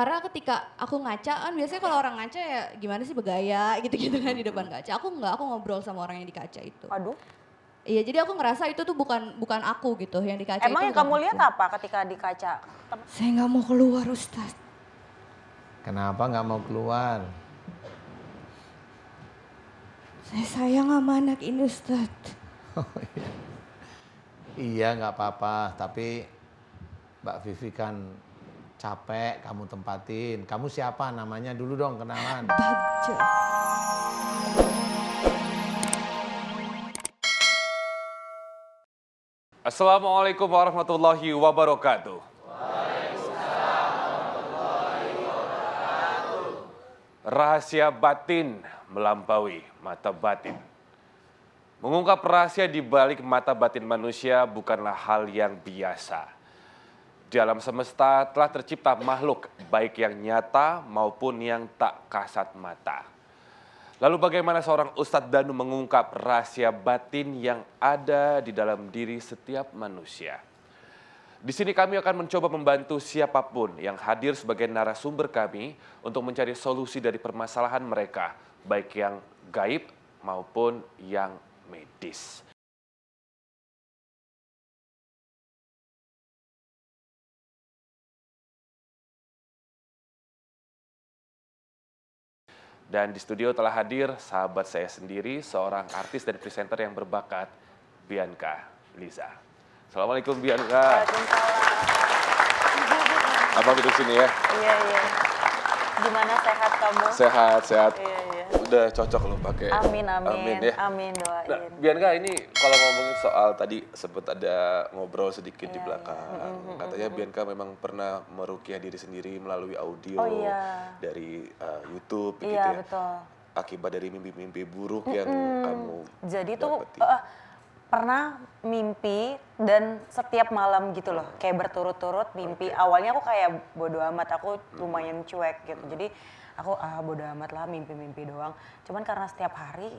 Karena ketika aku ngaca kan biasanya kalau orang ngaca ya gimana sih bergaya gitu-gitu kan di depan kaca. Aku enggak, aku ngobrol sama orang yang di kaca itu. Waduh. Iya, jadi aku ngerasa itu tuh bukan aku gitu, yang di kaca itu Emang yang bukan kamu lihat aku. apa ketika di kaca? Saya nggak mau keluar, Ustaz. Kenapa nggak mau keluar? Saya sayang sama anak ini, Ustaz. Iya nggak apa-apa, tapi Mbak Vivi kan capek kamu tempatin. Kamu siapa namanya dulu dong kenalan. Bagja. Assalamualaikum warahmatullahi wabarakatuh. Rahasia batin melampaui mata batin. Mengungkap rahasia di balik mata batin manusia bukanlah hal yang biasa. Di alam semesta telah tercipta makhluk baik yang nyata maupun yang tak kasat mata. Lalu bagaimana seorang Ustadz Danu mengungkap rahasia batin yang ada di dalam diri setiap manusia? Di sini kami akan mencoba membantu siapapun yang hadir sebagai narasumber kami untuk mencari solusi dari permasalahan mereka, baik yang gaib maupun yang medis. Dan di studio telah hadir sahabat saya sendiri, seorang artis dan presenter yang berbakat, Bianca Liza. Assalamualaikum Bianca. Waalaikumsalam. Abang duduk sini ya. Iya, iya. Gimana sehat kamu? Sehat, sehat. Iya, iya. Udah cocok lo pakai. Amin, amin. Amin ya. Amin, doain. Nah, Bianca ini kalau ngomongin soal tadi sempat ada ngobrol sedikit di Iya, belakang. iya. Katanya Bianca memang pernah meruqyah diri sendiri melalui audio Oh, iya. dari YouTube gitu Iya, ya. betul. Akibat dari mimpi-mimpi buruk yang kamu Jadi tuh dapeti. pernah mimpi dan setiap malam gitu loh, kayak berturut-turut mimpi. Awalnya aku kayak bodo amat, aku lumayan cuek gitu. Jadi aku bodo amat lah, mimpi-mimpi doang. Cuman karena setiap hari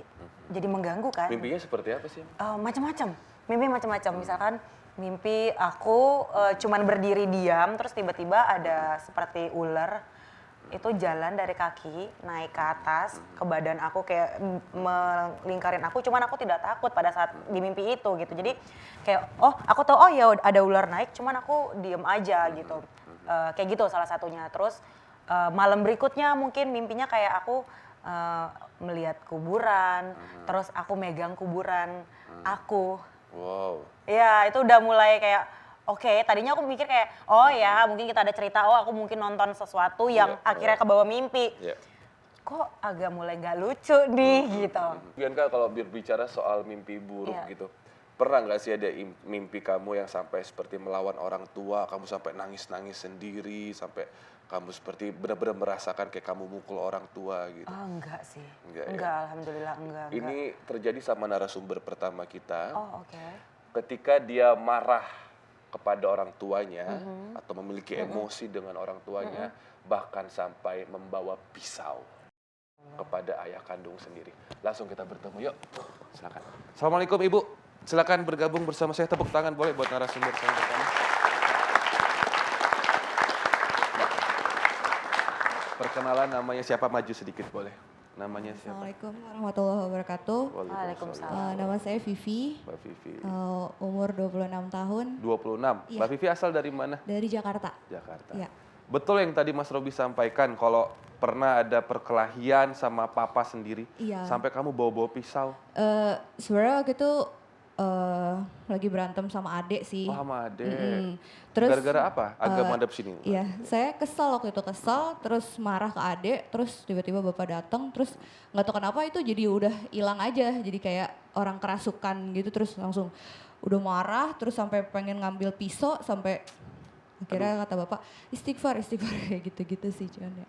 jadi mengganggu kan. Mimpinya seperti apa sih? Macam-macam, mimpi macam-macam. Misalkan mimpi aku cuman berdiri diam, terus tiba-tiba ada seperti ular itu jalan dari kaki naik ke atas ke badan aku kayak melingkarin aku, cuman aku tidak takut pada saat di mimpi itu gitu. Jadi kayak aku tahu ya ada ular naik, cuman aku diem aja gitu. Kayak gitu salah satunya. Terus malam berikutnya mungkin mimpinya kayak aku melihat kuburan, terus aku megang kuburan aku. Wow. Ya itu udah mulai kayak oke, tadinya aku mikir kayak, oh ya mungkin kita ada cerita, aku mungkin nonton sesuatu yang akhirnya kebawa mimpi. Yeah. Kok agak mulai nggak lucu nih gitu. Bianca kalau berbicara soal mimpi buruk Iya. gitu, pernah nggak sih ada mimpi kamu yang sampai seperti melawan orang tua, kamu sampai nangis-nangis sendiri, sampai kamu seperti benar-benar merasakan kayak kamu mukul orang tua gitu? Oh enggak sih, Enggak ya? enggak alhamdulillah enggak. Ini terjadi sama narasumber pertama kita, Oh oke. ketika dia marah kepada orang tuanya atau memiliki emosi dengan orang tuanya, bahkan sampai membawa pisau kepada ayah kandung sendiri. Langsung kita bertemu, yuk. Silakan. Assalamualaikum Ibu, silakan bergabung bersama saya. Tepuk tangan boleh buat narasumber saya pertama. Perkenalan namanya siapa, maju sedikit boleh. Namanya siapa? Assalamualaikum warahmatullahi wabarakatuh. Waalaikumsalam. Nama saya Vivi, Mbak Vivi. umur 26 tahun, 26. Iya. Mbak Vivi asal dari mana? dari Jakarta. Jakarta. Iya. Betul yang tadi Mas Robi sampaikan kalau pernah ada perkelahian sama papa sendiri, Iya. sampai kamu bawa-bawa pisau. Sebenarnya waktu itu lagi berantem sama adik sih. Oh, sama adek. Terus Gara-gara apa? Agak madep sini. iya, saya kesel waktu itu, terus marah ke adik, terus tiba-tiba bapak datang, terus nggak tahu kenapa itu jadi udah hilang aja, jadi kayak orang kerasukan gitu, terus langsung udah marah, terus sampai pengen ngambil pisau, sampai akhirnya kata bapak istighfar kayak gitu-gitu sih cuman ya.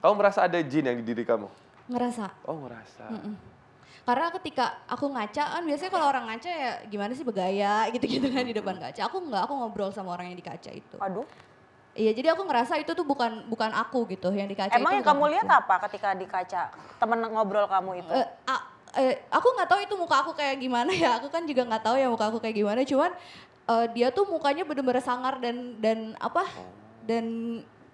Kamu merasa ada jin yang di diri kamu? Ngerasa. Oh, ngerasa. Karena ketika aku ngaca kan biasanya kalau orang ngaca ya gimana sih bergaya gitu-gitu kan di depan kaca. Aku enggak, aku ngobrol sama orang yang di kaca itu. Waduh. Iya, jadi aku ngerasa itu tuh bukan aku gitu yang di kaca Emang itu. yang bukan kamu aku. lihat apa ketika di kaca? Temen ngobrol kamu itu? Aku nggak tahu itu muka aku kayak gimana ya. Aku kan juga nggak tahu ya muka aku kayak gimana. Cuman dia tuh mukanya bener-bener sangar dan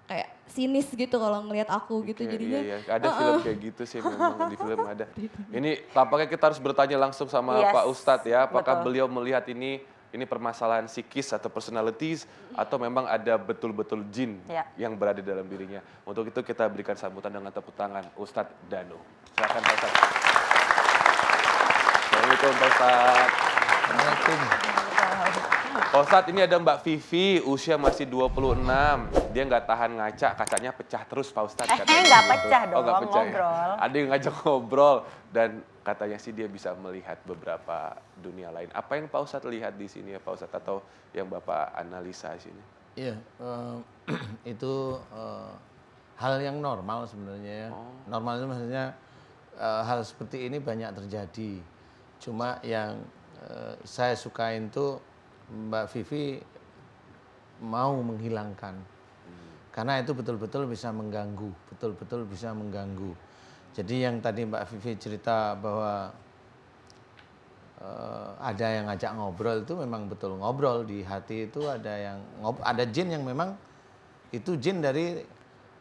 kayak sinis gitu kalau ngelihat aku gitu Oke, jadinya. iya, iya. Ada film kayak gitu sih memang di film ada. Ini tampaknya kita harus bertanya langsung sama Yes, Pak Ustadz ya, apakah betul. beliau melihat ini permasalahan psikis atau personalities atau memang ada betul-betul jin Ya. yang berada dalam dirinya. Untuk itu kita berikan sambutan dengan tepuk tangan Ustadz Danu. Silakan Pak Ustadz. Assalamualaikum Pak Ustadz. Assalamualaikum. Pak Ustadz, ini ada Mbak Vivi, usia masih 26. Dia nggak tahan ngaca, kacanya pecah terus Pak Ustadz. katanya nggak gitu. pecah Oh, nggak dong, pecah ya? ngobrol. Ada yang ngajak ngobrol dan katanya sih dia bisa melihat beberapa dunia lain. Apa yang Pak Ustadz lihat di sini ya Pak Ustadz atau yang Bapak analisa di sini? Iya, itu hal yang normal sebenarnya ya. Normal itu maksudnya hal seperti ini banyak terjadi. Cuma yang saya sukain tuh Mbak Vivi mau menghilangkan. Karena itu betul-betul bisa mengganggu, betul-betul bisa mengganggu. Jadi yang tadi Mbak Vivi cerita bahwa ada yang ngajak ngobrol itu memang betul ngobrol di hati itu ada jin yang memang itu jin dari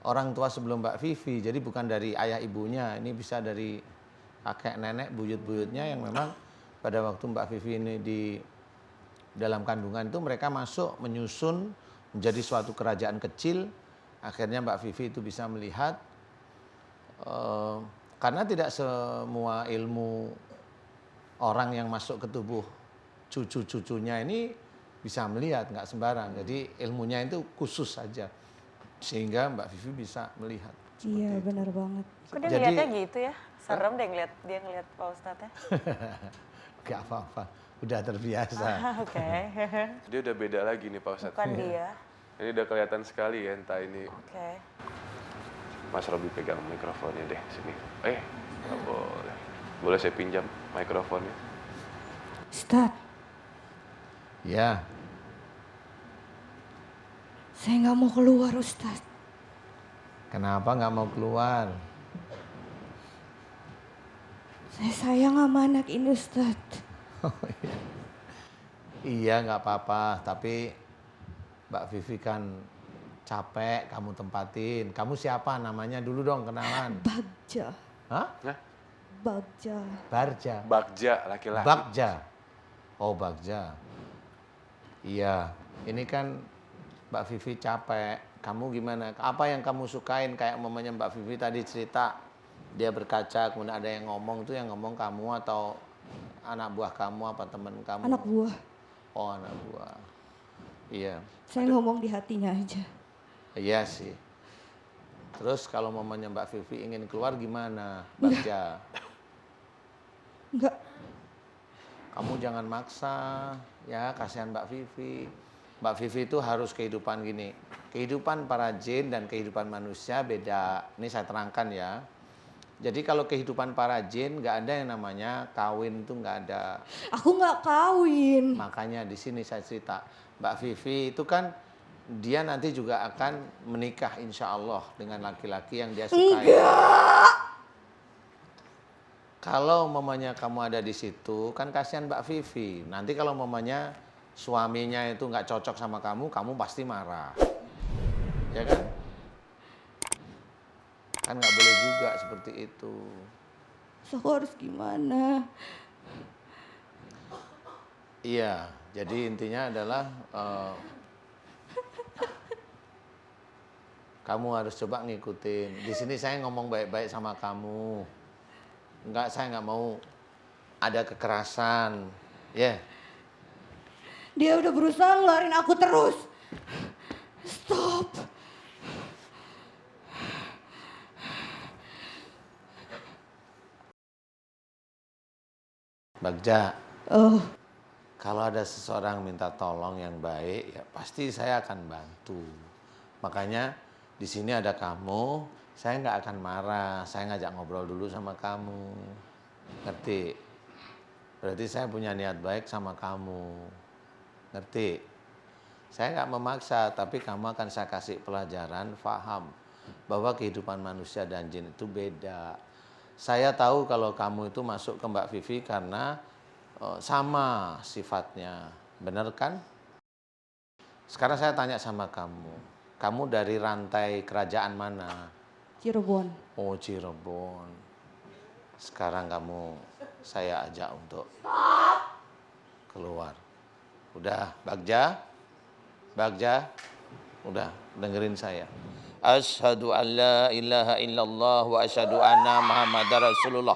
orang tua sebelum Mbak Vivi. Jadi bukan dari ayah ibunya, ini bisa dari kakek nenek buyut-buyutnya yang memang pada waktu Mbak Vivi ini di dalam kandungan itu mereka masuk menyusun menjadi suatu kerajaan kecil. Akhirnya Mbak Vivi itu bisa melihat karena tidak semua ilmu orang yang masuk ke tubuh cucu-cucunya ini bisa melihat, nggak sembarang. Jadi ilmunya itu khusus saja sehingga Mbak Vivi bisa melihat. Iya benar banget. Kok dia Jadi- ngeliatnya gitu ya? Serem deh dia ngeliat Pak Ustadz ya. Gak apa-apa, udah terbiasa. Oke. Dia udah beda lagi nih Pak Ustadz. Bukan dia. Ini udah kelihatan sekali ya, entah ini Oke. Mas Robi pegang mikrofonnya deh sini. Nggak boleh. Boleh saya pinjam mikrofonnya? Ustadz, Ya, saya nggak mau keluar Ustadz. kenapa nggak mau keluar? Saya sayang sama anak ini Ustadz. Iya nggak apa-apa, tapi Mbak Vivi kan capek, kamu tempatin. Kamu siapa namanya dulu dong kenalan. Bagja, Hah? Nah, Bagja. Barja. Bagja laki-laki. Bagja. Oh Bagja. Iya, ini kan Mbak Vivi capek. Kamu gimana? Apa yang kamu sukain? Kayak mamanya Mbak Vivi tadi cerita, dia berkaca, kemudian ada yang ngomong, tuh yang ngomong kamu atau anak buah kamu apa teman kamu? Anak buah. Oh anak buah. Iya. Saya ngomong di hatinya aja. Iya sih. Terus kalau mamanya Mbak Vivi ingin keluar gimana, Bagja? Enggak, Kamu jangan maksa, ya kasihan Mbak Vivi. Mbak Vivi itu harus kehidupan gini. Kehidupan para jin dan kehidupan manusia beda. Ini saya terangkan ya. Jadi kalau kehidupan para jin nggak ada yang namanya kawin itu nggak ada. aku nggak kawin. Makanya di sini saya cerita, Mbak Vivi itu kan dia nanti juga akan menikah insya Allah dengan laki-laki yang dia sukai. Enggak. Kalau mamanya kamu ada di situ, kan kasihan Mbak Vivi. Nanti kalau mamanya suaminya itu nggak cocok sama kamu pasti marah. Ya kan? Kan nggak boleh juga seperti itu. Terus aku harus gimana? Iya, jadi intinya adalah kamu harus coba ngikutin. Di sini saya ngomong baik-baik sama kamu. Saya nggak mau ada kekerasan. Ya, Dia udah berusaha ngeluarin aku terus. Stop. Bagja. Oh, Kalau ada seseorang minta tolong yang baik, ya pasti saya akan bantu. Makanya di sini ada kamu, saya nggak akan marah. Saya ngajak ngobrol dulu sama kamu, ngerti? Berarti saya punya niat baik sama kamu, ngerti? Saya nggak memaksa, tapi kamu akan saya kasih pelajaran, faham bahwa kehidupan manusia dan jin itu beda. Saya tahu kalau kamu itu masuk ke Mbak Vivi karena sama sifatnya, benar kan? Sekarang saya tanya sama kamu, Kamu dari rantai kerajaan mana? Cirebon. Oh, Cirebon. Sekarang kamu saya ajak untuk keluar. Udah, Bagja? Bagja? Udah, dengerin saya. Asyhadu an la ilaha illallah wa asyhadu anna Muhammadar Rasulullah.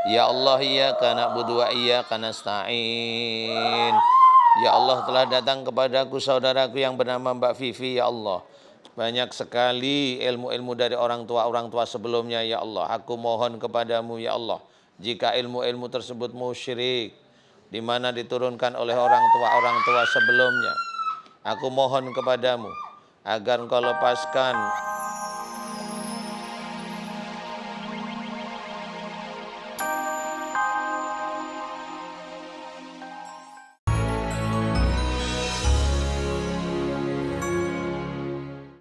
Ya Allah, iyyaka na'budu wa iyyaka nasta'in. Ya Allah, telah datang kepadaku saudaraku yang bernama Mbak Vivi, ya Allah. Banyak sekali ilmu-ilmu dari orang tua sebelumnya, ya Allah. Aku mohon kepadamu, ya Allah. Jika ilmu-ilmu tersebut musyrik, di mana diturunkan oleh orang tua sebelumnya, aku mohon kepadamu agar engkau lepaskan